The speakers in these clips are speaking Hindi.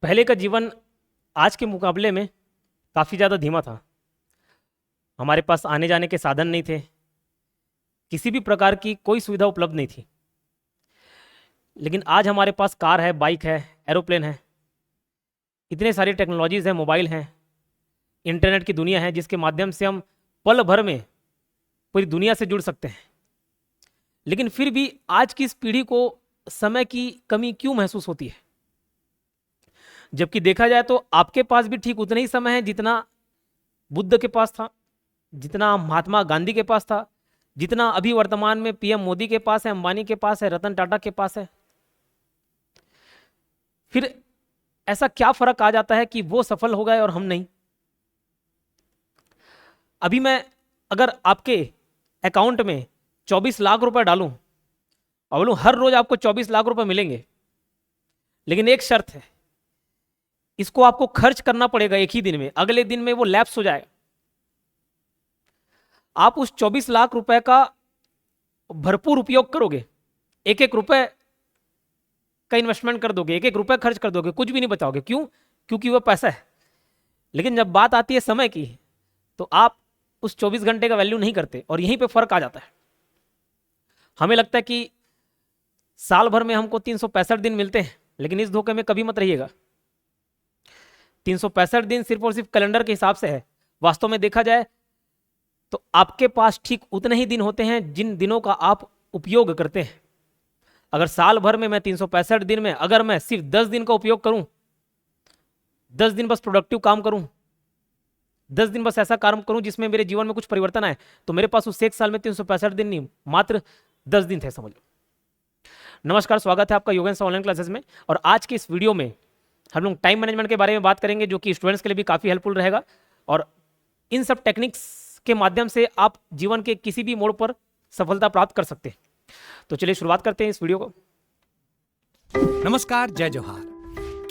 पहले का जीवन आज के मुकाबले में काफ़ी ज़्यादा धीमा था। हमारे पास आने जाने के साधन नहीं थे, किसी भी प्रकार की कोई सुविधा उपलब्ध नहीं थी। लेकिन आज हमारे पास कार है, बाइक है, एरोप्लेन है, इतने सारी टेक्नोलॉजीज़ हैं, मोबाइल हैं, इंटरनेट की दुनिया है जिसके माध्यम से हम पल भर में पूरी दुनिया से जुड़ सकते हैं। लेकिन फिर भी आज की इस पीढ़ी को समय की कमी क्यों महसूस होती है? जबकि देखा जाए तो आपके पास भी ठीक उतना ही समय है जितना बुद्ध के पास था, जितना महात्मा गांधी के पास था, जितना अभी वर्तमान में पीएम मोदी के पास है, अंबानी के पास है, रतन टाटा के पास है। फिर ऐसा क्या फर्क आ जाता है कि वो सफल हो गए और हम नहीं? अभी मैं अगर आपके अकाउंट में 24 लाख रुपए डालूं और बोलूं हर रोज आपको 24 लाख रुपए मिलेंगे, लेकिन एक शर्त है, इसको आपको खर्च करना पड़ेगा एक ही दिन में, अगले दिन में वो लैप्स हो जाएगा। आप उस 24 लाख रुपए का भरपूर उपयोग करोगे, एक एक रुपए का इन्वेस्टमेंट कर दोगे, एक एक रुपए खर्च कर दोगे, कुछ भी नहीं बचाओगे। क्यों? क्योंकि वो पैसा है। लेकिन जब बात आती है समय की, तो आप उस 24 घंटे का वैल्यू नहीं करते और यहीं पे फर्क आ जाता है। हमें लगता है कि साल भर में हमको 365 दिन मिलते हैं, लेकिन इस धोखे में कभी मत रहिएगा। 365 दिन सिर्फ और सिर्फ कैलेंडर के हिसाब से है। वास्तव में देखा जाए तो आपके पास ठीक उतने ही दिन होते हैं जिन दिनों का आप उपयोग करते हैं। अगर साल भर में मैं 365 दिन में अगर मैं सिर्फ 10 दिन का उपयोग करूं, 10 दिन बस प्रोडक्टिव काम करूं, 10 दिन बस ऐसा काम करूं जिसमें मेरे जीवन में कुछ परिवर्तन आए, तो मेरे पास उस एक साल में 365 दिन नहीं, मात्र 10 दिन थे, समझ लो। नमस्कार, स्वागत है आपका योगेंद्र ऑनलाइन क्लासेस में। और आज के इस वीडियो में हम लोग टाइम मैनेजमेंट के बारे में बात करेंगे, जो कि स्टूडेंट्स के लिए भी काफ़ी हेल्पफुल रहेगा। और इन सब टेक्निक्स के माध्यम से आप जीवन के किसी भी मोड़ पर सफलता प्राप्त कर सकते हैं। तो चलिए शुरुआत करते हैं इस वीडियो को। नमस्कार, जय जोहार।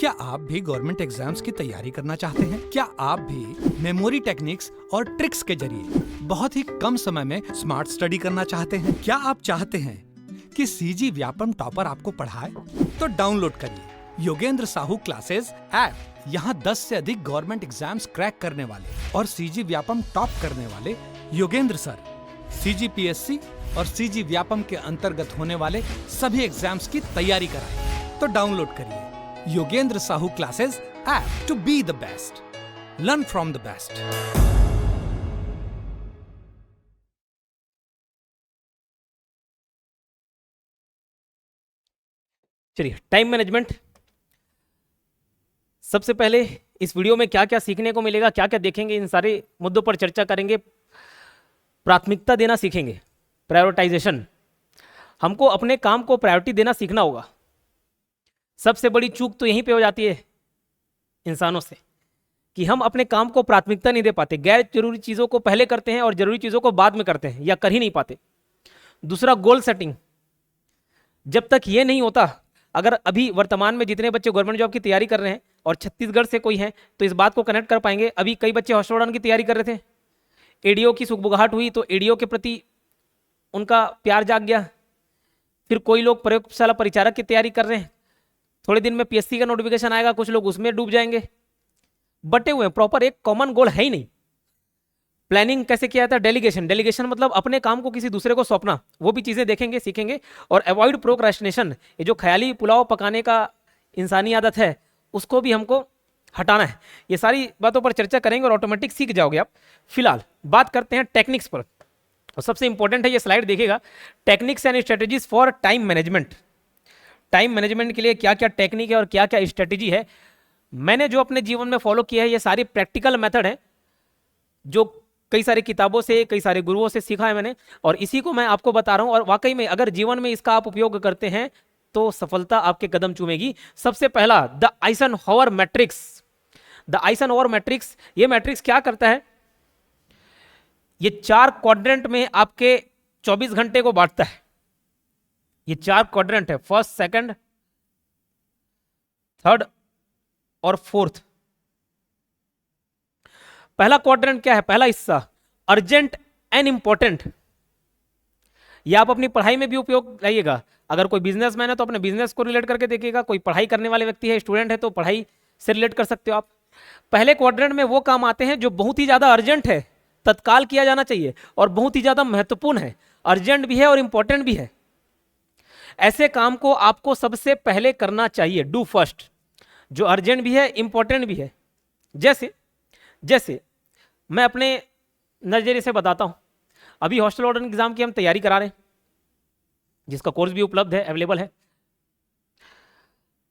क्या आप भी गवर्नमेंट एग्जाम्स की तैयारी करना चाहते हैं? क्या आप भी मेमोरी टेक्निक्स और ट्रिक्स के जरिए बहुत ही कम समय में स्मार्ट स्टडी करना चाहते हैं? क्या आप चाहते हैं कि सीजी व्यापम टॉपर आपको पढ़ाए? तो डाउनलोड करिए योगेंद्र साहू क्लासेस ऐप। यहाँ 10 से अधिक गवर्नमेंट एग्जाम्स क्रैक करने वाले और सीजी व्यापम टॉप करने वाले योगेंद्र सर सीजीपीएससी और सीजी व्यापम के अंतर्गत होने वाले सभी एग्जाम्स की तैयारी कराएं। तो डाउनलोड करिए Yogendra Sahu classes app to be the best, learn from the best. चलिए, टाइम मैनेजमेंट। सबसे पहले इस वीडियो में क्या क्या सीखने को मिलेगा, क्या क्या देखेंगे, इन सारे मुद्दों पर चर्चा करेंगे। प्राथमिकता देना सीखेंगे, प्रायोरिटाइजेशन। हमको अपने काम को प्रायोरिटी देना सीखना होगा। सबसे बड़ी चूक तो यहीं पे हो जाती है इंसानों से, कि हम अपने काम को प्राथमिकता नहीं दे पाते, गैर जरूरी चीज़ों को पहले करते हैं और जरूरी चीज़ों को बाद में करते हैं या कर ही नहीं पाते। दूसरा, गोल सेटिंग। जब तक ये नहीं होता, अगर अभी वर्तमान में जितने बच्चे गवर्नमेंट जॉब की तैयारी कर रहे हैं और छत्तीसगढ़ से कोई है तो इस बात को कनेक्ट कर पाएंगे। अभी कई बच्चे हॉस्टल उड़ान की तैयारी कर रहे थे, एडीओ की सुगबुगाहट हुई तो एडीओ के प्रति उनका प्यार जाग गया। फिर कोई लोग प्रयोगशाला परिचारक की तैयारी कर रहे हैं, थोड़े दिन में पीएससी का नोटिफिकेशन आएगा, कुछ लोग उसमें डूब जाएंगे। बटे हुए, प्रॉपर एक कॉमन गोल है ही नहीं। प्लानिंग कैसे किया जाता है? डेलीगेशन। डेलीगेशन मतलब अपने काम को किसी दूसरे को सौंपना। वो भी चीज़ें देखेंगे, सीखेंगे। और अवॉइड प्रोक्रेस्टिनेशन, ये जो ख्याली पुलाव पकाने का इंसानी आदत है, उसको भी हमको हटाना है। ये सारी बातों पर चर्चा करेंगे और ऑटोमेटिक सीख जाओगे आप। फिलहाल बात करते हैं टेक्निक्स पर, और सबसे इंपॉर्टेंट है ये स्लाइड देखिएगा, techniques and strategies for time management. Time management के लिए क्या क्या टेक्निक है और क्या क्या स्ट्रेटेजी है। मैंने जो अपने जीवन में फॉलो किया है, ये सारी प्रैक्टिकल मेथड है जो कई सारी किताबों से, कई सारे गुरुओं से सीखा है मैंने, और इसी को मैं आपको बता रहा हूं। और वाकई में अगर जीवन में इसका आप उपयोग करते हैं तो सफलता आपके कदम चूमेगी। सबसे पहला, द आइजनहोवर मैट्रिक्स। द आइजनहोवर मैट्रिक्स, ये मैट्रिक्स क्या करता है? ये 4 क्वाड्रेंट में आपके 24 घंटे को बांटता है। ये 4 क्वाड्रेंट है, फर्स्ट, सेकंड, थर्ड और फोर्थ। पहला क्वाड्रेंट क्या है? पहला हिस्सा अर्जेंट एंड इंपॉर्टेंट। ये आप अपनी पढ़ाई में भी उपयोग लाइएगा। अगर कोई बिजनेसमैन है तो अपने बिजनेस को रिलेट करके देखिएगा, कोई पढ़ाई करने वाले व्यक्ति है, स्टूडेंट है, तो पढ़ाई से रिलेट कर सकते हो आप। पहले क्वाड्रेंट में वो काम आते हैं जो बहुत ही ज्यादा अर्जेंट है, तत्काल किया जाना चाहिए और बहुत ही ज्यादा महत्वपूर्ण है, अर्जेंट भी है और इंपॉर्टेंट भी है। ऐसे काम को आपको सबसे पहले करना चाहिए, डू फर्स्ट, जो अर्जेंट भी है इंपॉर्टेंट भी है। जैसे जैसे मैं अपने नजरिए से बताता हूं, अभी हॉस्टल वार्डन एग्जाम की हम तैयारी करा रहे हैं, जिसका कोर्स भी उपलब्ध है, अवेलेबल है।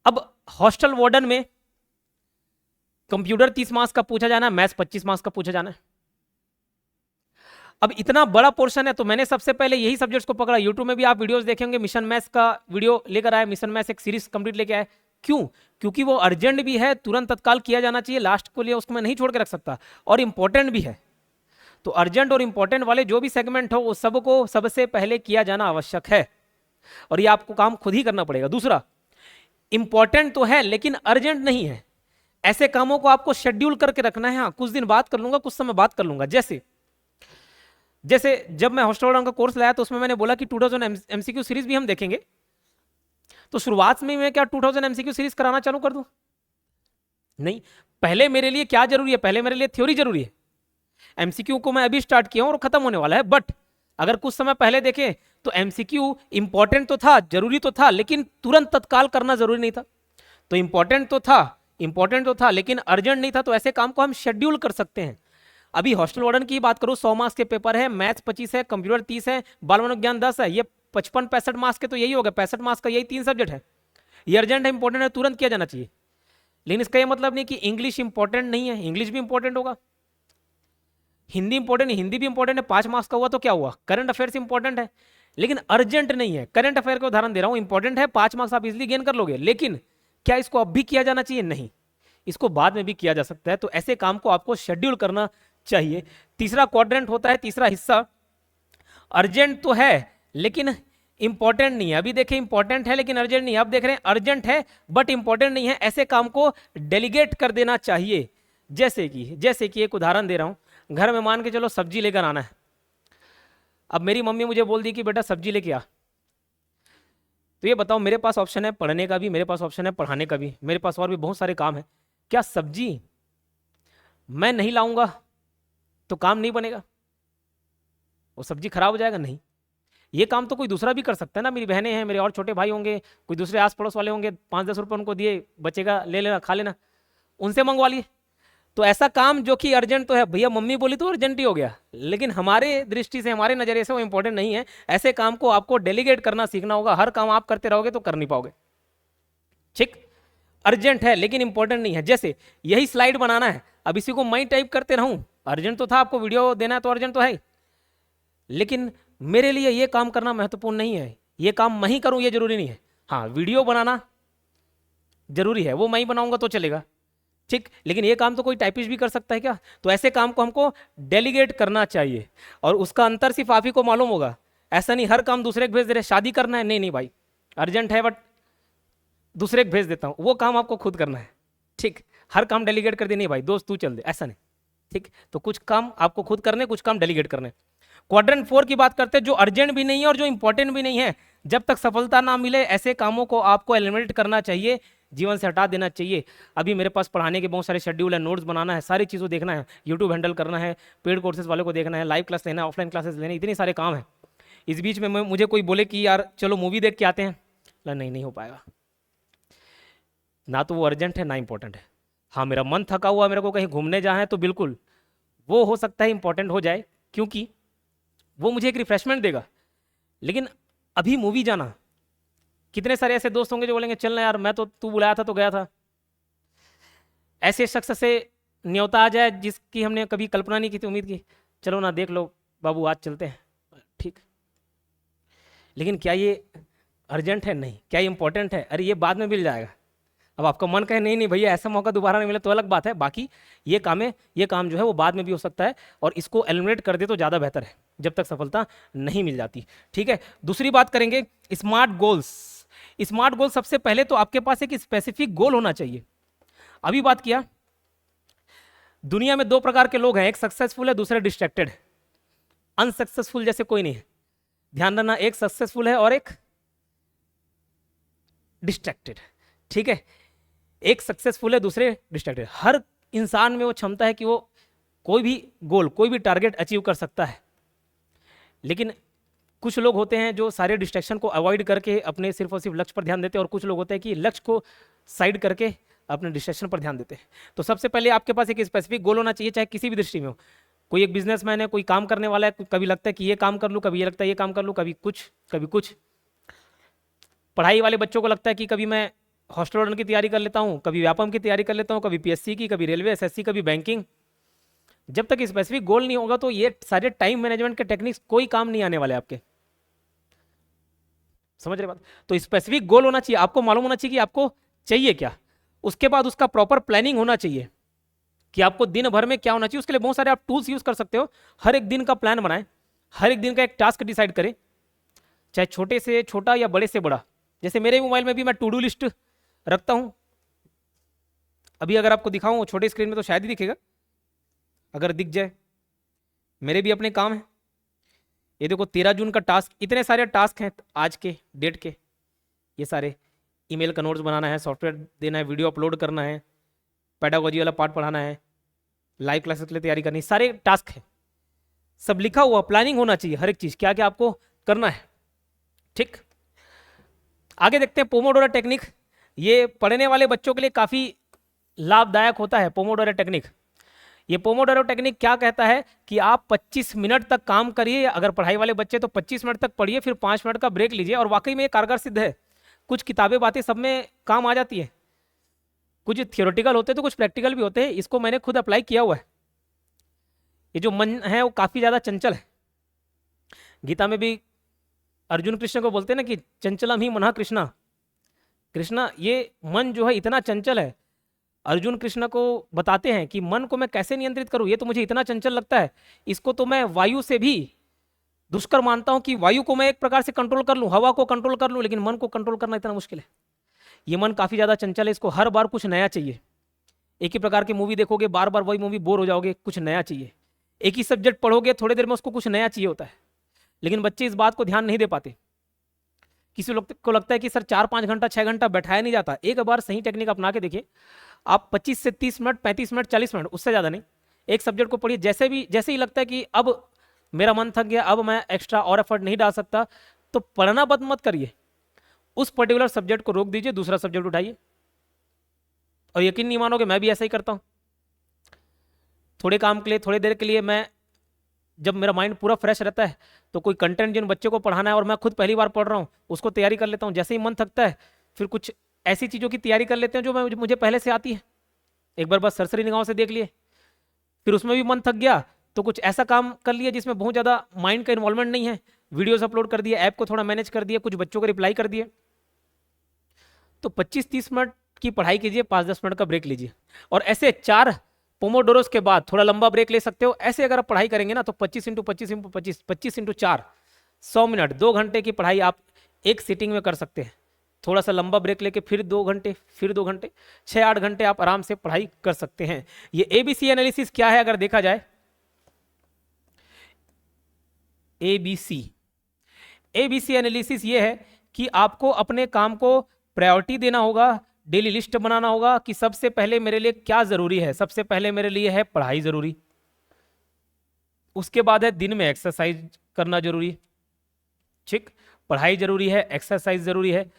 अब हॉस्टल वार्डन में कंप्यूटर 30 मार्क्स का पूछा जाना है, मैथ्स 25 मार्क्स का पूछा जाना है। अब इतना बड़ा पोर्शन है तो मैंने सबसे पहले यही सब्जेक्ट्स को पकड़ा। यूट्यूब में भी आप वीडियोस देखेंगे, मिशन मैथ्स का वीडियो लेकर आए, मिशन मैथ्स एक सीरीज कंप्लीट लेके आए। क्यों? क्योंकि वो अर्जेंट भी है, तुरंत तत्काल किया जाना चाहिए, लास्ट के लिए उसको मैं नहीं छोड़ के रख सकता, और इंपॉर्टेंट भी है। तो अर्जेंट और इंपॉर्टेंट वाले जो भी सेगमेंट हो, वो सबको सबसे पहले किया जाना आवश्यक है, और ये आपको काम खुद ही करना पड़ेगा। दूसरा, इंपॉर्टेंट तो है लेकिन अर्जेंट नहीं है, ऐसे कामों को आपको शेड्यूल करके रखना है। हाँ, कुछ दिन बात कर लूंगा, कुछ समय बात कर लूंगा। जैसे जैसे जब मैं हॉस्टल वार्डन का कोर्स लाया तो उसमें मैंने बोला कि 2000 एमसीक्यू सीरीज भी हम देखेंगे, तो शुरुआत में मैं क्या 2000 एमसीक्यू सीरीज कराना चालू कर दूं? नहीं, पहले मेरे लिए क्या जरूरी है? पहले मेरे लिए थ्योरी जरूरी है। एमसीक्यू को मैं अभी स्टार्ट किया हूं और खत्म होने वाला है, बट अगर कुछ समय पहले देखें तो एमसीक्यू इंपॉर्टेंट तो था, जरूरी तो था, लेकिन तुरंत तत्काल करना जरूरी नहीं था। तो इंपॉर्टेंट तो था लेकिन अर्जेंट नहीं था। तो ऐसे काम को हम शेड्यूल कर सकते हैं। अभी हॉस्टल वार्डन की बात करूं, 100 मार्क्स के पेपर है, मैथ्स 25 है, कंप्यूटर 30 है, बाल मनोविज्ञान 10 है, ये 55-65 मार्क्स के तो यही हो गया। 65 मार्क्स का यही 3 सब्जेक्ट है। ये अर्जेंट है, इंपॉर्टेंट है, तुरंत किया जाना चाहिए। लेकिन इसका ये मतलब नहीं कि इंग्लिश इंपॉर्टेंट नहीं है, इंग्लिश भी इंपॉर्टेंट होगा। हिंदी इंपॉर्टेंट है, हिंदी भी इंपॉर्टेंट है, 5 मार्क्स का हुआ तो क्या हुआ? करंट अफेयर्स इंपॉर्टेंट है लेकिन अर्जेंट नहीं है। करंट अफेयर का उदाहरण दे रहा हूं, इंपॉर्टेंट है, 5 मार्क्स आप इजिली गेन कर लोगे, लेकिन क्या इसको अब भी किया जाना चाहिए? नहीं, इसको बाद में भी किया जा सकता है। तो ऐसे काम को आपको शेड्यूल करना चाहिए। तीसरा क्वाड्रेंट होता है, तीसरा हिस्सा, अर्जेंट तो है लेकिन इंपॉर्टेंट नहीं है। अभी देखें, इंपॉर्टेंट है लेकिन अर्जेंट नहीं है। अब देख रहे हैं अर्जेंट है बट इंपॉर्टेंट नहीं है। ऐसे काम को डेलीगेट कर देना चाहिए। जैसे कि एक उदाहरण दे रहा हूं, घर में मान के चलो सब्जी लेकर आना है। अब मेरी मम्मी मुझे बोल दी कि बेटा सब्जी लेके आ, तो ये बताओ, मेरे पास ऑप्शन है पढ़ने का भी, मेरे पास ऑप्शन है पढ़ाने का भी, मेरे पास और भी बहुत सारे काम है। क्या सब्जी मैं नहीं लाऊंगा तो काम नहीं बनेगा? वो सब्जी खराब हो जाएगा? नहीं, ये काम तो कोई दूसरा भी कर सकता है ना। मेरी बहनें हैं, मेरे और छोटे भाई होंगे, कोई दूसरे आस पड़ोस वाले होंगे, 5-10 रुपये उनको दिए, बचेगा, ले लेना, खा लेना, उनसे मंगवा लिए। तो ऐसा काम जो कि अर्जेंट तो है, भैया मम्मी बोली तो अर्जेंट ही हो गया, लेकिन हमारे दृष्टि से, हमारे नजरिए से वो इंपॉर्टेंट नहीं है। ऐसे काम को आपको डेलीगेट करना सीखना होगा। हर काम आप करते रहोगे तो कर नहीं पाओगे। ठीक, अर्जेंट है लेकिन इंपॉर्टेंट नहीं है। जैसे यही स्लाइड बनाना है, अब इसी को मैं टाइप करते रहूं, अर्जेंट तो था, आपको वीडियो देना है तो अर्जेंट तो है, लेकिन मेरे लिए ये काम करना महत्वपूर्ण नहीं है। ये काम मैं ही करूं ये जरूरी नहीं है। हाँ, वीडियो बनाना जरूरी है, वो मैं ही बनाऊंगा तो चलेगा, ठीक, लेकिन ये काम तो कोई टाइपिस्ट भी कर सकता है क्या? तो ऐसे काम को हमको डेलीगेट करना चाहिए, और उसका अंतर सिर्फ आप ही को मालूम होगा। ऐसा नहीं हर काम दूसरे को भेज दे रहे, शादी करना है, नहीं भाई, अर्जेंट है बट दूसरे को भेज देता हूँ, वो काम आपको खुद करना है। ठीक, हर काम डेलीगेट कर दे, नहीं भाई दोस्त तू चल दे, ऐसा नहीं। ठीक, तो कुछ काम आपको खुद करने, कुछ काम डेलीगेट करने। क्वाड्रेंट 4 की बात करते हैं, जो अर्जेंट भी नहीं है और जो इंपॉर्टेंट भी नहीं है। जब तक सफलता ना मिले ऐसे कामों को आपको एलिमिनेट करना चाहिए, जीवन से हटा देना चाहिए। अभी मेरे पास पढ़ाने के बहुत सारे शेड्यूल है, नोट्स बनाना है, सारी चीज़ों देखना है, यूट्यूब हैंडल करना है, पेड कोर्सेज वाले को देखना है, लाइव क्लास लेना है, ऑफलाइन क्लासेस लेने, इतने सारे काम हैं। इस बीच में मुझे कोई बोले कि यार चलो मूवी देख के आते हैं, नहीं हो पाएगा। ना तो वो अर्जेंट है ना इंपॉर्टेंट है। हाँ, मेरा मन थका हुआ, मेरे को कहीं घूमने जाना है तो बिल्कुल वो हो सकता है इंपॉर्टेंट हो जाए, क्योंकि वो मुझे एक रिफ्रेशमेंट देगा। लेकिन अभी मूवी जाना, कितने सारे ऐसे दोस्त होंगे जो बोलेंगे चल ना यार, मैं तो तू बुलाया था तो गया था। ऐसे शख्स से न्योता आ जाए जिसकी हमने कभी कल्पना नहीं की थी, उम्मीद की, चलो ना देख लो बाबू आज चलते हैं, ठीक, लेकिन क्या ये अर्जेंट है? नहीं। क्या ये इंपॉर्टेंट है? अरे ये बाद में मिल जाएगा। अब आपका मन कहे नहीं भैया ऐसा मौका दोबारा नहीं मिले तो अलग बात है, बाकी ये काम जो है वो बाद में भी हो सकता है, और इसको एलिमिनेट कर दे तो ज़्यादा बेहतर है जब तक सफलता नहीं मिल जाती। ठीक है, दूसरी बात करेंगे स्मार्ट गोल्स। स्मार्ट गोल, सबसे पहले तो आपके पास एक स्पेसिफिक गोल होना चाहिए। अभी बात किया, दुनिया में 2 प्रकार के लोग हैं, एक सक्सेसफुल है, दूसरा डिस्ट्रैक्टेड है। अनसक्सेसफुल जैसे कोई नहीं है, ध्यान रखना, एक सक्सेसफुल है और एक डिस्ट्रैक्टेड है। ठीक है, एक सक्सेसफुल है, दूसरे डिस्ट्रैक्टेड। हर इंसान में वो क्षमता है कि वो कोई भी गोल, कोई भी टारगेट अचीव कर सकता है, लेकिन कुछ लोग होते हैं जो सारे डिस्ट्रैक्शन को अवॉइड करके अपने सिर्फ और सिर्फ लक्ष्य पर ध्यान देते हैं, और कुछ लोग होते हैं कि लक्ष्य को साइड करके अपने डिस्ट्रैक्शन पर ध्यान देते हैं। तो सबसे पहले आपके पास एक स्पेसिफिक गोल होना चाहिए, चाहे किसी भी दृष्टि में हो। कोई एक बिजनेसमैन है, कोई काम करने वाला है, कभी लगता है कि ये काम कर लूँ, कभी ये लगता है ये काम कर लूँ, कभी कुछ कभी कुछ। पढ़ाई वाले बच्चों को लगता है कि कभी मैं हॉस्टल वार्डन की तैयारी कर लेता हूँ, कभी व्यापम की तैयारी कर लेता हूँ, कभी पीएससी की, कभी रेलवे एसएससी, कभी बैंकिंग। जब तक स्पेसिफिक गोल नहीं होगा तो ये सारे टाइम मैनेजमेंट के टेक्निक्स कोई काम नहीं आने वाले आपके। समझ रहे बात? तो स्पेसिफिक गोल होना चाहिए, आपको मालूम होना चाहिए कि आपको चाहिए क्या। उसके बाद उसका प्रॉपर प्लानिंग होना चाहिए कि आपको दिन भर में क्या होना चाहिए। उसके लिए बहुत सारे आप टूल्स यूज कर सकते हो। हर एक दिन का प्लान बनाएं, हर एक दिन का एक टास्क डिसाइड करें, चाहे छोटे से छोटा या बड़े से बड़ा। जैसे मेरे मोबाइल में भी मैं टू डू लिस्ट रखता हूं। अभी अगर आपको दिखाऊं छोटे स्क्रीन में तो शायद ही दिखेगा, अगर दिख जाए। मेरे भी अपने काम है। ये देखो 13 जून का टास्क, इतने सारे टास्क हैं आज के डेट के। ये सारे ईमेल का नोट्स बनाना है, सॉफ्टवेयर देना है, वीडियो अपलोड करना है, पेडागोजी वाला पार्ट पढ़ाना है, लाइव क्लासेस के लिए तैयारी करनी है, सारे टास्क है। सब लिखा हुआ, प्लानिंग होना चाहिए हर एक चीज, क्या क्या आपको करना है। ठीक, आगे देखते हैं पोमोडोरो टेक्निक। ये पढ़ने वाले बच्चों के लिए काफी लाभदायक होता है पोमोडोरो टेक्निक। ये पोमोडोरो टेक्निक क्या कहता है कि आप 25 मिनट तक काम करिए। अगर पढ़ाई वाले बच्चे तो 25 मिनट तक पढ़िए, फिर 5 मिनट का ब्रेक लीजिए। और वाकई में ये कारगर सिद्ध है। कुछ किताबें बातें सब में काम आ जाती है, कुछ थियोरेटिकल होते हैं तो कुछ प्रैक्टिकल भी होते हैं। इसको मैंने खुद अप्लाई किया हुआ है। ये जो मन है वो काफी ज्यादा चंचल है। गीता में भी अर्जुन कृष्ण को बोलते हैं ना कि चंचलम ही मनः कृष्णा। कृष्णा, ये मन जो है इतना चंचल है। अर्जुन कृष्ण को बताते हैं कि मन को मैं कैसे नियंत्रित करूं, ये तो मुझे इतना चंचल लगता है। इसको तो मैं वायु से भी दुष्कर मानता हूं कि वायु को मैं एक प्रकार से कंट्रोल कर लूं, हवा को कंट्रोल कर लूं, लेकिन मन को कंट्रोल करना इतना मुश्किल है। ये मन काफी ज्यादा चंचल है, इसको हर बार कुछ नया चाहिए। एक ही प्रकार की मूवी देखोगे, बार बार वही मूवी, बोर हो जाओगे। कुछ नया चाहिए। एक ही सब्जेक्ट पढ़ोगे, थोड़ी देर में उसको कुछ नया चाहिए होता है। लेकिन बच्चे इस बात को ध्यान नहीं दे पाते। किसी लोग को लगता है कि सर 4-5 घंटा 6 घंटा बैठाया नहीं जाता। एक बार सही टेक्निक अपना के देखिए। आप 25 से 30 मिनट, 35 मिनट, 40 मिनट, उससे ज़्यादा नहीं, एक सब्जेक्ट को पढ़िए। जैसे ही लगता है कि अब मेरा मन थक गया, अब मैं एक्स्ट्रा और एफर्ट नहीं डाल सकता, तो पढ़ना बंद मत करिए। उस पर्टिकुलर सब्जेक्ट को रोक दीजिए, दूसरा सब्जेक्ट उठाइए। और यकीन नहीं मानोगे, मैं भी ऐसा ही करता हूँ। थोड़े काम के लिए, थोड़ी देर के लिए, मैं जब मेरा माइंड पूरा फ्रेश रहता है तो कोई कंटेंट जिन बच्चे को पढ़ाना है और मैं खुद पहली बार पढ़ रहा हूँ, उसको तैयारी कर लेता हूँ। जैसे ही मन थकता है, फिर कुछ ऐसी चीज़ों की तैयारी कर लेते हैं जो मुझे पहले से आती है। एक बार बस सरसरी निगाहों से देख लिए, फिर उसमें भी मन थक गया तो कुछ ऐसा काम कर लिया जिसमें बहुत ज़्यादा माइंड का इन्वॉल्वमेंट नहीं है। वीडियोस अपलोड कर दिए, ऐप को थोड़ा मैनेज कर दिया, कुछ बच्चों को रिप्लाई कर दिए। तो 25-30 मिनट की पढ़ाई कीजिए, 5-10 मिनट का ब्रेक लीजिए। और ऐसे 4 पोमोडोरोस के बाद थोड़ा लंबा ब्रेक ले सकते हो। ऐसे अगर आप पढ़ाई करेंगे ना तो 25 × 25 × 25, 25 × 4, 100 मिनट, 2 घंटे की पढ़ाई आप एक सीटिंग में कर सकते हैं। थोड़ा सा लंबा ब्रेक लेके फिर 2 घंटे, फिर 2 घंटे, 6-8 घंटे आप आराम से पढ़ाई कर सकते हैं। ये एबीसी एनालिसिस क्या है अगर देखा जाए? एबीसी एनालिसिस ये है कि आपको अपने काम को प्रायोरिटी देना होगा, डेली लिस्ट बनाना होगा कि सबसे पहले मेरे लिए क्या जरूरी है। सबसे पहले मेरे लिए है पढ़ाई जरूरी, उसके बाद है दिन में एक्सरसाइज करना जरूरी। ठीक, पढ़ाई जरूरी है, एक्सरसाइज जरूरी है।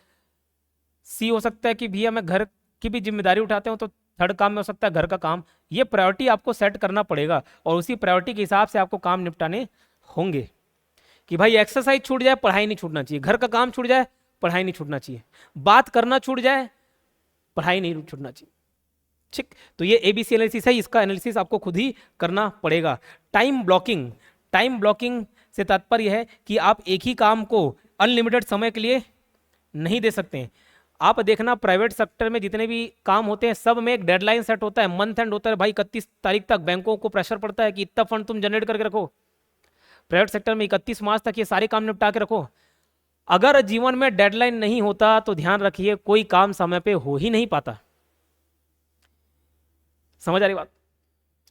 सी हो सकता है कि भैया मैं घर की भी जिम्मेदारी उठाते हूँ, तो थर्ड काम में हो सकता है घर का काम। ये प्रायोरिटी आपको सेट करना पड़ेगा और उसी प्रायोरिटी के हिसाब से आपको काम निपटाने होंगे। कि भाई एक्सरसाइज छूट जाए, पढ़ाई नहीं छूटना चाहिए। घर का काम छूट जाए, पढ़ाई नहीं छूटना चाहिए। बात करना छूट जाए, पढ़ाई नहीं छूटना चाहिए। ठीक, तो ये एबीसी एनालिसिस है। इसका एनालिसिस आपको खुद ही करना पड़ेगा। टाइम ब्लॉकिंग से तात्पर्य है कि आप एक ही काम को अनलिमिटेड समय के लिए नहीं दे सकते। आप देखना प्राइवेट सेक्टर में जितने भी काम होते हैं सब में एक डेडलाइन सेट होता है, मंथ एंड होता है। भाई 31 तारीख तक बैंकों को प्रेशर पड़ता है कि इतना फंड तुम जनरेट करके रखो। प्राइवेट सेक्टर में 31 मार्च तक ये सारे काम निपटा के रखो। अगर जीवन में डेडलाइन नहीं होता तो ध्यान रखिए कोई काम समय पे हो ही नहीं पाता। समझ आ रही बात?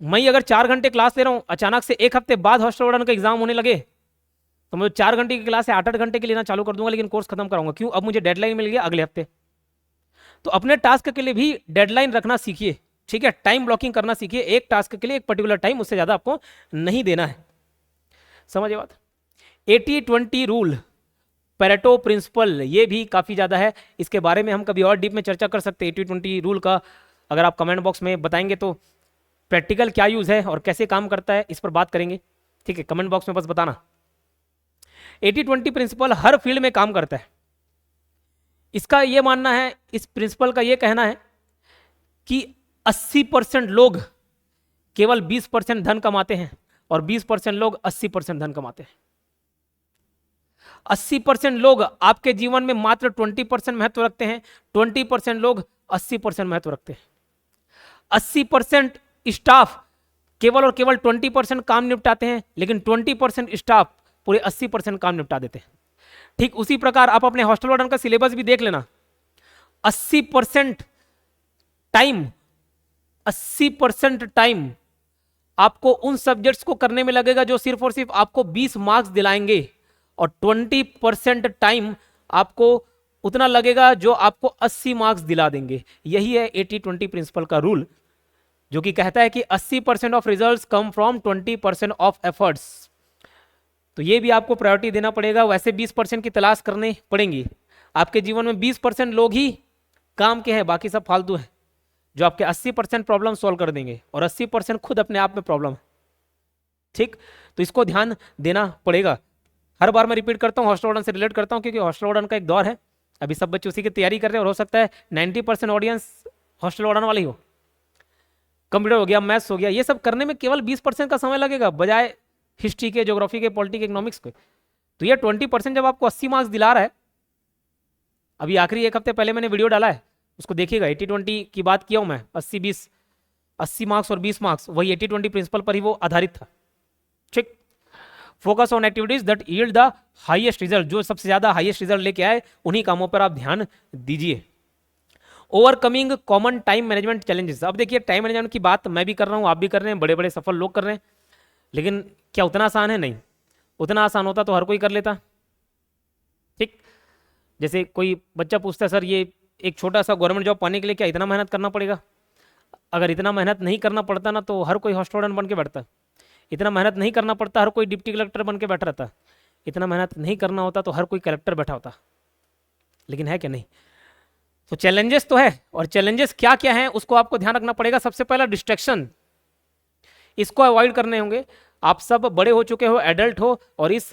मैं अगर 4 घंटे क्लास ले रहा हूं, अचानक से 1 हफ्ते बाद हॉस्टल वार्डन का एग्जाम होने लगे, तो मैं 4 घंटे की क्लास से 8-8 घंटे की लेना चालू कर दूंगा, लेकिन कोर्स खत्म कराऊंगा। क्यों? अब मुझे डेडलाइन मिल गया अगले हफ्ते। तो अपने टास्क के लिए भी डेडलाइन रखना सीखिए, ठीक है, टाइम ब्लॉकिंग करना सीखिए, एक टास्क के लिए एक पर्टिकुलर टाइम, उससे ज्यादा आपको नहीं देना है। समझे बात? 80-20 रूल, पेरेटो प्रिंसिपल, ये भी काफी ज्यादा है, इसके बारे में हम कभी और डीप में चर्चा कर सकते हैं। 80-20 रूल का अगर आप कमेंट बॉक्स में बताएंगे तो प्रैक्टिकल क्या यूज है और कैसे काम करता है, इस पर बात करेंगे, ठीक है, कमेंट बॉक्स में बस बताना। 80-20 प्रिंसिपल हर फील्ड में काम करता है। इसका यह मानना है, इस प्रिंसिपल का यह कहना है कि 80% लोग केवल 20% धन कमाते हैं और 20% लोग 80% धन कमाते हैं। 80% लोग आपके जीवन में मात्र 20% महत्व रखते हैं, 20% लोग 80% महत्व रखते हैं। 80% स्टाफ केवल और केवल 20% काम निपटाते हैं, लेकिन 20% स्टाफ पूरे 80% काम निपटा देते हैं। ठीक उसी प्रकार आप अपने हॉस्टल वार्डन का सिलेबस भी देख लेना। 80% टाइम आपको उन सब्जेक्ट्स को करने में लगेगा जो सिर्फ और सिर्फ आपको 20 मार्क्स दिलाएंगे, और 20% टाइम आपको उतना लगेगा जो आपको 80 मार्क्स दिला देंगे। यही है 80-20 प्रिंसिपल का रूल, जो कि कहता है कि 80% of results come from 20% of efforts. तो ये भी आपको प्रायोरिटी देना पड़ेगा। वैसे 20% की तलाश करनी पड़ेंगी। आपके जीवन में 20% लोग ही काम के हैं, बाकी सब फालतू हैं, जो आपके 80% प्रॉब्लम सॉल्व कर देंगे, और 80% खुद अपने आप में प्रॉब्लम है। ठीक, तो इसको ध्यान देना पड़ेगा। हर बार मैं रिपीट करता हूँ, हॉस्टल वार्डन से रिलेट करता हूँ, क्योंकि हॉस्टल वार्डन का एक दौर है, अभी सब बच्चे उसी की तैयारी कर रहे हैं, और हो सकता है 90% ऑडियंस हॉस्टल वार्डन वाले ही हो। कंप्यूटर हो गया, मैथ्स हो गया, ये सब करने में केवल 20% का समय लगेगा, बजाय हिस्ट्री के, ज्योग्राफी के, पॉलिटी के, इकोनॉमिक्स के। तो ये 20% जब आपको 80 मार्क्स दिला रहा है, अभी आखिरी एक हफ्ते पहले मैंने वीडियो डाला है, उसको देखिएगा। 80-20 की बात किया हूं मैं, 80-20, 80 मार्क्स और 20 मार्क्स, वही 80-20 प्रिंसिपल पर ही वो आधारित था। ठीक, focus on activities that yield the highest result, जो सबसे ज्यादा हाईएस्ट रिजल्ट लेके आए, उन्हीं कामों पर आप ध्यान दीजिए। Overcoming common time management challenges. अब देखिए, टाइम मैनेजमेंट की बात मैं भी कर रहा हूं, आप भी कर रहे हैं, बड़े बड़े सफल लोग कर रहे हैं, लेकिन क्या उतना आसान है? नहीं। उतना आसान होता तो हर कोई कर लेता। ठीक, जैसे कोई बच्चा पूछता है, सर ये एक छोटा सा गवर्नमेंट जॉब पाने के लिए क्या इतना मेहनत करना पड़ेगा? अगर इतना मेहनत नहीं करना पड़ता ना, तो हर कोई हॉस्टल वार्डन बन के बैठता। इतना मेहनत नहीं करना पड़ता, हर कोई डिप्टी कलेक्टर बन के बैठा रहता। इतना मेहनत नहीं करना होता तो हर कोई कलेक्टर बैठा होता। लेकिन है क्या? नहीं। तो चैलेंजेस तो है, और चैलेंजेस क्या क्या है उसको आपको ध्यान रखना पड़ेगा। सबसे पहला डिस्ट्रैक्शन, इसको अवॉइड करने होंगे। आप सब बड़े हो चुके हो, एडल्ट हो, और इस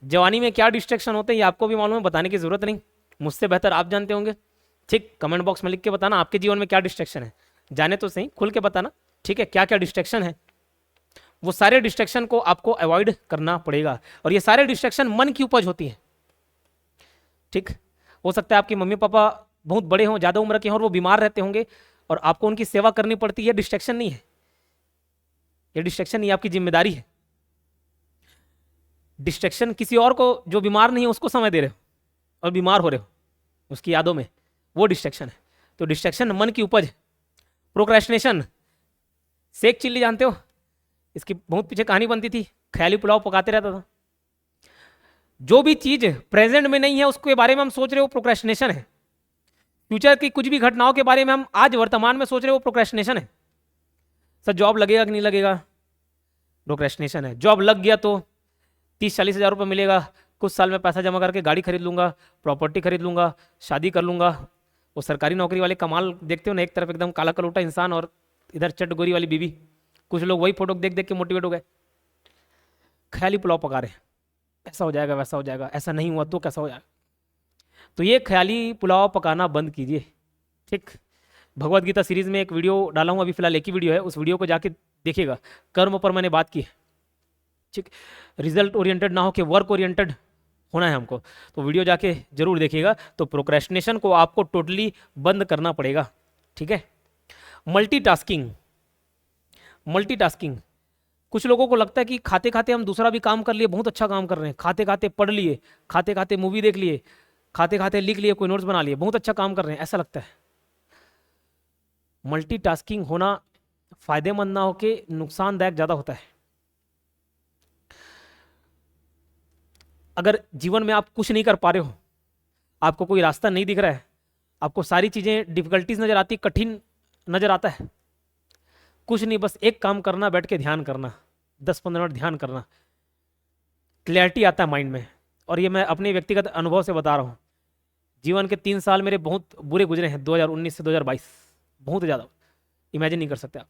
जवानी में क्या डिस्ट्रैक्शन होते हैं ये आपको भी मालूम है, बताने की जरूरत नहीं, मुझसे बेहतर आप जानते होंगे। ठीक, कमेंट बॉक्स में लिख के बताना आपके जीवन में क्या डिस्ट्रैक्शन है, जाने तो सही, खुल के बताना। ठीक है, क्या क्या डिस्ट्रैक्शन है, वो सारे डिस्ट्रैक्शन को आपको अवॉइड करना पड़ेगा। और ये सारे डिस्ट्रैक्शन मन की उपज होती है। ठीक, हो सकता है आपके मम्मी पापा बहुत बड़े हों, ज्यादा उम्र के हों, और वो बीमार रहते होंगे, और आपको उनकी सेवा करनी पड़ती है। डिस्ट्रैक्शन नहीं है, ये डिस्ट्रैक्शन नहीं, आपकी जिम्मेदारी है। डिस्ट्रैक्शन किसी और को जो बीमार नहीं है उसको समय दे रहे हो और बीमार हो रहे हो उसकी यादों में, वो डिस्ट्रैक्शन है। तो डिस्ट्रैक्शन मन की उपज है। प्रोक्रेस्टिनेशन, शेख चिल्ली जानते हो, इसकी बहुत पीछे कहानी बनती थी, ख्याली पुलाव पकाते रहता था। जो भी चीज प्रेजेंट में नहीं है उसके बारे में हम सोच रहे हो, प्रोक्रेस्टिनेशन है। फ्यूचर की कुछ भी घटनाओं के बारे में हम आज वर्तमान में सोच रहे हो, प्रोक्रेस्टिनेशन है। सर जॉब लगेगा कि नहीं लगेगा, प्रोक्रेस्टिनेशन है। जॉब लग गया तो 30-40 हज़ार रुपये मिलेगा, कुछ साल में पैसा जमा करके गाड़ी खरीद लूंगा, प्रॉपर्टी खरीद लूंगा, शादी कर लूंगा। वो सरकारी नौकरी वाले कमाल देखते हो ना, एक तरफ एकदम काला कलूटा इंसान और इधर चटगोरी वाली बीवी। कुछ लोग वही फोटो देख देख के मोटिवेट हो गए, ख्याली पुलाव पका रहे, ऐसा हो जाएगा, वैसा हो जाएगा, ऐसा नहीं हुआ तो कैसा हो जाएगा। तो ये ख्याली पुलाव पकाना बंद कीजिए। ठीक, भगवत गीता सीरीज में एक वीडियो डाला हूँ, अभी फिलहाल एक ही वीडियो है, उस वीडियो को जाके देखिएगा। कर्म पर मैंने बात की है। ठीक, रिजल्ट ओरिएंटेड ना हो के वर्क ओरिएंटेड होना है हमको, तो वीडियो जाके जरूर देखिएगा। तो प्रोक्रेस्टिनेशन को आपको टोटली बंद करना पड़ेगा। ठीक है, मल्टीटास्किंग। मल्टीटास्किंग, कुछ लोगों को लगता है कि खाते खाते हम दूसरा भी काम कर लिए, बहुत अच्छा काम कर रहे हैं, खाते खाते पढ़ लिए, खाते खाते मूवी देख लिए, खाते खाते लिख लिए, कोई नोट्स बना लिए, बहुत अच्छा काम कर रहे हैं, ऐसा लगता है। मल्टीटास्किंग होना फायदेमंद ना होके नुकसानदायक ज्यादा होता है। अगर जीवन में आप कुछ नहीं कर पा रहे हो, आपको कोई रास्ता नहीं दिख रहा है, आपको सारी चीज़ें डिफिकल्टीज नज़र आती, कठिन नज़र आता है? कुछ नहीं, बस एक काम करना, बैठ के ध्यान करना, 10-15 मिनट ध्यान करना, क्लैरिटी आता है माइंड में। और ये मैं अपने व्यक्तिगत अनुभव से बता रहा हूँ। जीवन के 3 साल मेरे बहुत बुरे गुजरे हैं, 2019 से 2022, बहुत ज़्यादा, इमेजिन नहीं कर सकते आप।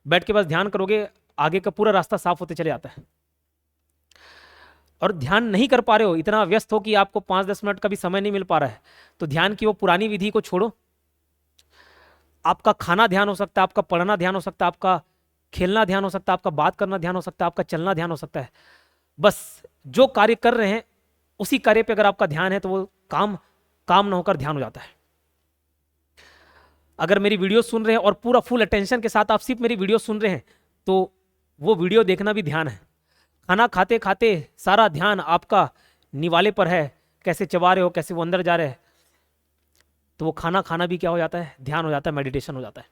बैठ के बस ध्यान करोगे, आगे का पूरा रास्ता साफ होते चले जाता है। और ध्यान नहीं कर पा रहे हो, इतना व्यस्त हो कि आपको 5-10 मिनट का भी समय नहीं मिल पा रहा है, तो ध्यान की वो पुरानी विधि को छोड़ो। आपका खाना ध्यान हो सकता है, आपका पढ़ना ध्यान हो सकता है, आपका खेलना ध्यान हो सकता है, आपका बात करना ध्यान हो सकता है, आपका चलना ध्यान हो सकता है। बस जो कार्य कर रहे हैं उसी कार्य पे अगर आपका ध्यान है तो वो काम ना होकर ध्यान हो जाता है। अगर मेरी वीडियो सुन रहे हैं और पूरा फुल अटेंशन के साथ आप सिर्फ मेरी वीडियो सुन रहे हैं, तो वो वीडियो देखना भी ध्यान है। खाना खाते खाते सारा ध्यान आपका निवाले पर है, कैसे चबा रहे हो, कैसे वो अंदर जा रहे हैं, तो वो खाना भी क्या हो जाता है, ध्यान हो जाता है, मेडिटेशन हो जाता है।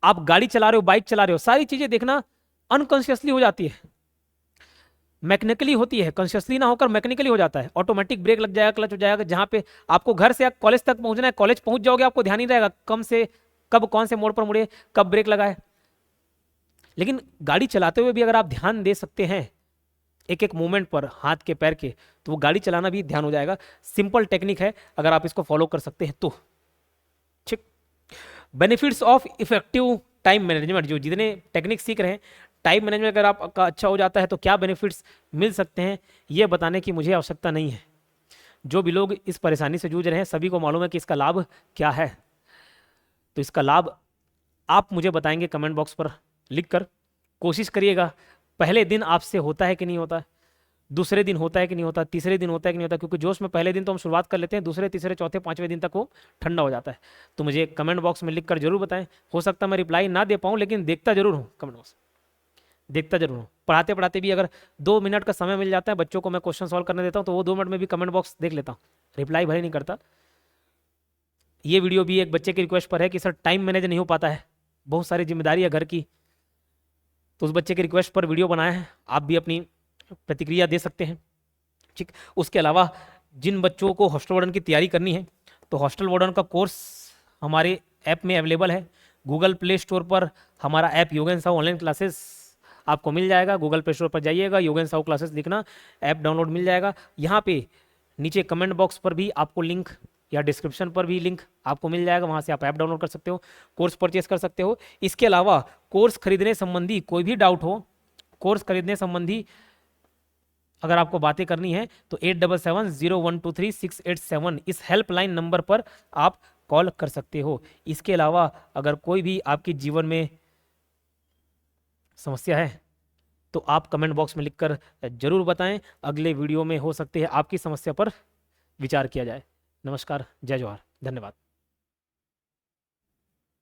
आप गाड़ी चला रहे हो, बाइक चला रहे हो, सारी चीजें देखना अनकॉन्शियसली हो जाती है, मैकेनिकली होती है, कॉन्शियसली ना होकर मैकेनिकली हो जाता है। ऑटोमेटिक ब्रेक लग जाएगा, क्लच हो जाएगा। जहां पे आपको घर से कॉलेज तक पहुंचना है, कॉलेज पहुंच जाओगे, आपको ध्यान नहीं रहेगा कब कौन से मोड़ पर मुड़े, कब ब्रेक लगाए। लेकिन गाड़ी चलाते हुए भी अगर आप ध्यान दे सकते हैं एक एक मूवमेंट पर, हाथ के पैर के, तो वो गाड़ी चलाना भी ध्यान हो जाएगा। सिंपल टेक्निक है, अगर आप इसको फॉलो कर सकते हैं तो ठीक। Benefits of effective time management, जो जितने टेक्निक सीख रहे हैं, टाइम मैनेजमेंट अगर आपका अच्छा हो जाता है तो क्या बेनिफिट्स मिल सकते हैं, ये बताने की मुझे आवश्यकता नहीं है। जो भी लोग इस परेशानी से जूझ रहे हैं सभी को मालूम है कि इसका लाभ क्या है। तो इसका लाभ आप मुझे बताएंगे कमेंट बॉक्स पर लिखकर। कोशिश करिएगा, पहले दिन आपसे होता है कि नहीं होता, दूसरे दिन होता है कि नहीं होता, तीसरे दिन होता है कि नहीं होता, क्योंकि जोश में पहले दिन तो हम शुरुआत कर लेते हैं, दूसरे तीसरे चौथे पांचवें दिन तक वो ठंडा हो जाता है। तो मुझे कमेंट बॉक्स में लिखकर जरूर बताएं। हो सकता है मैं रिप्लाई ना दे पाऊँ, लेकिन देखता जरूर हूँ, कमेंट बॉक्स देखता जरूर हूँ। पढ़ाते पढ़ाते भी अगर 2 मिनट का समय मिल जाता है, बच्चों को मैं क्वेश्चन सॉल्व करने देता हूँ, तो वो 2 मिनट में भी कमेंट बॉक्स देख लेता हूँ, रिप्लाई भले नहीं करता। ये वीडियो भी एक बच्चे की रिक्वेस्ट पर है कि सर टाइम मैनेज नहीं हो पाता है, बहुत सारी जिम्मेदारी है घर की, तो उस बच्चे की रिक्वेस्ट पर वीडियो बनाया है। आप भी अपनी प्रतिक्रिया दे सकते हैं, ठीक। उसके अलावा जिन बच्चों को हॉस्टल वार्डन की तैयारी करनी है, तो हॉस्टल वार्डन का कोर्स हमारे ऐप में अवेलेबल है। गूगल प्ले स्टोर पर हमारा ऐप योगेन साहू ऑनलाइन क्लासेस आपको मिल जाएगा। गूगल प्ले स्टोर पर जाइएगा, योगेन साहू क्लासेस लिखना, ऐप डाउनलोड मिल जाएगा। यहाँ पे नीचे कमेंट बॉक्स पर भी आपको लिंक, या डिस्क्रिप्शन पर भी लिंक आपको मिल जाएगा, वहाँ से आप ऐप डाउनलोड कर सकते हो, कोर्स परचेस कर सकते हो। इसके अलावा कोर्स खरीदने संबंधी कोई भी डाउट हो, कोर्स खरीदने संबंधी अगर आपको बातें करनी है, तो 8770123687 इस हेल्पलाइन नंबर पर आप कॉल कर सकते हो। इसके अलावा अगर कोई भी आपके जीवन में समस्या है तो आप कमेंट बॉक्स में लिखकर जरूर बताएं। अगले वीडियो में हो सकते हैं आपकी समस्या पर विचार किया जाए। नमस्कार, जय जवाहर, धन्यवाद।